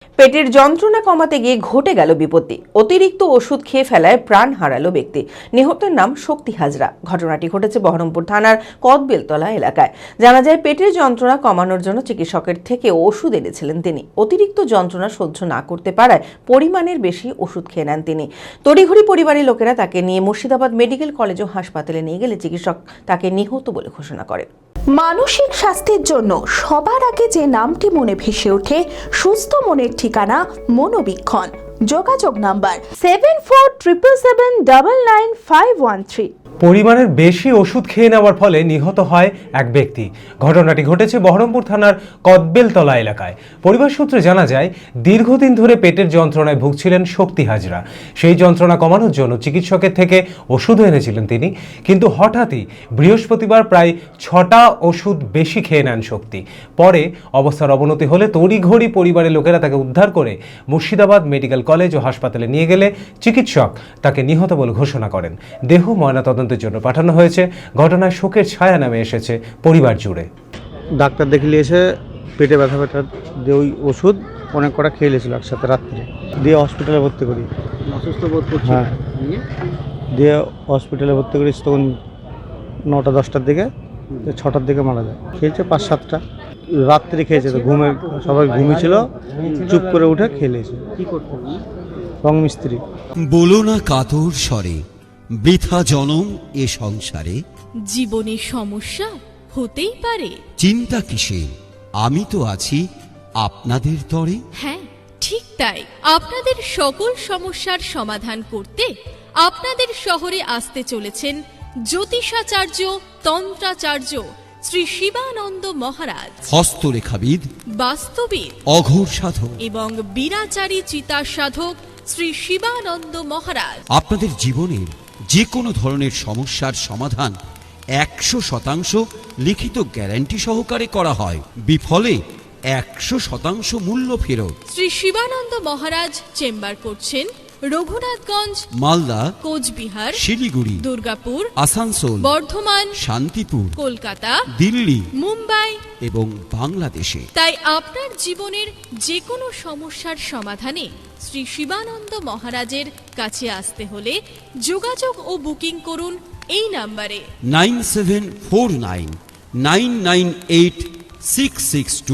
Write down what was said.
পেটের যন্ত্রণা কমাতে গিয়ে ঘটে গেল বিপত্তি। অতিরিক্ত ওষুধ খেয়ে ফেলায় প্রাণ হারালো ব্যক্তি। নিহতের নাম শক্তি হাজরা। ঘটনাটি ঘটেছে বহরমপুর থানার কদবেলতলা এলাকায়। জানা যায়, পেটের যন্ত্রণা কমানোর জন্য চিকিৎসকের থেকে ওষুধ এনেছিলেন তিনি। অতিরিক্ত যন্ত্রণা সহ্য না করতে পারায় পরিমাণের বেশি ওষুধ খেয়ে নেন তিনি। তড়িঘড়ি পরিবারের লোকেরা তাকে নিয়ে মুর্শিদাবাদ মেডিকেল কলেজ ও হাসপাতালে নিয়ে গেলে চিকিৎসক তাকে নিহত বলে ঘোষণা করেন। মানসিক স্বাস্থ্যের জন্য সবার আগে যে নামটি মনে ভেসে ওঠে, সুস্থ মনের ঠিকানা মনোবীক্ষণ। যোগাযোগ নাম্বার 7477799513। পরিমাণের বেশি ওষুধ খেয়ে নেওয়ার ফলে নিহত হয় এক ব্যক্তি। ঘটনাটি ঘটেছে বহরমপুর থানার কদবেলতলা এলাকায়। পরিবার সূত্রে জানা যায়, দীর্ঘদিন ধরে পেটের যন্ত্রণায় ভুগছিলেন শক্তি হাজরা। সেই যন্ত্রণা কমানোর জন্য চিকিৎসকের থেকে ওষুধও এনেছিলেন তিনি, কিন্তু হঠাৎই বৃহস্পতিবার প্রায় 6টা ওষুধ বেশি খেয়ে নেন শক্তি। পরে অবস্থার অবনতি হলে তড়িঘড়ি পরিবারের লোকেরা তাকে উদ্ধার করে মুর্শিদাবাদ মেডিকেল কলেজ ও হাসপাতালে নিয়ে গেলে চিকিৎসক তাকে নিহত বলে ঘোষণা করেন। দেহ ময়নাতদন্তের জন্য পাঠানো হয়েছে। ঘটনায় শোকের ছায়া নামে এসেছে পরিবার জুড়ে। ডাক্তার দেখিয়ে এসে পেটে ব্যথা দিয়ে ওই ওষুধ অনেক কটা খেয়ে নিয়েছিল একসাথে রাত্রে, দিয়ে হসপিটালে ভর্তি করি। অসুস্থ বোধ করছি। হ্যাঁ, দিয়ে হসপিটালে ভর্তি করিস তখন 9টা 10টার দিকে, 6টার দিকে মারা যায়। খেয়েছে 5-7টা রাত্রে খেয়েছে, তো ঘুমে সবাই ঘুমিয়েছিল, চুপ করে উঠে খেয়ে নিয়েছে। কি করতে রং মিস্ত্রি। বলো না কাতর স্বরে, বৃথা জনম এ সংসারে। জীবনে সমস্যা হতেই পারে, চিন্তা কিসে, আমি তো আছি আপনাদের তরে। হ্যাঁ ঠিক তাই। আপনাদের সকল সমস্যার সমাধান করতে আপনাদের শহরে আসতে চলেছেন জ্যোতিষাচার্য তন্ত্রাচার্য শ্রী শিবানন্দ মহারাজ, হস্তরেখাবিদ, বাস্তবিদ, অঘোর সাধক এবং বীরাচারী চিতা সাধক শ্রী শিবানন্দ মহারাজ। আপনাদের জীবনের যে কোনো ধরনের সমস্যার সমাধান 100% লিখিত গ্যারান্টি সহকারে করা হয়। বিফলে 100% মূল্য ফেরত। শ্রী শিবানন্দ মহারাজ চেম্বার করছেন রঘুনাথগঞ্জ, মালদা, কোচবিহার, শিলিগুড়ি, দুর্গাপুর, আসানসোল, বর্ধমান, শান্তিপুর, কলকাতা, দিল্লি, মুম্বাই এবং বাংলাদেশে। তাই আপনার জীবনের যে কোনো সমস্যার সমাধানে শ্রী শিবানন্দ মহারাজের কাছে আসতে হলে যোগাযোগ ও বুকিং করুন এই নাম্বারে 9749998662।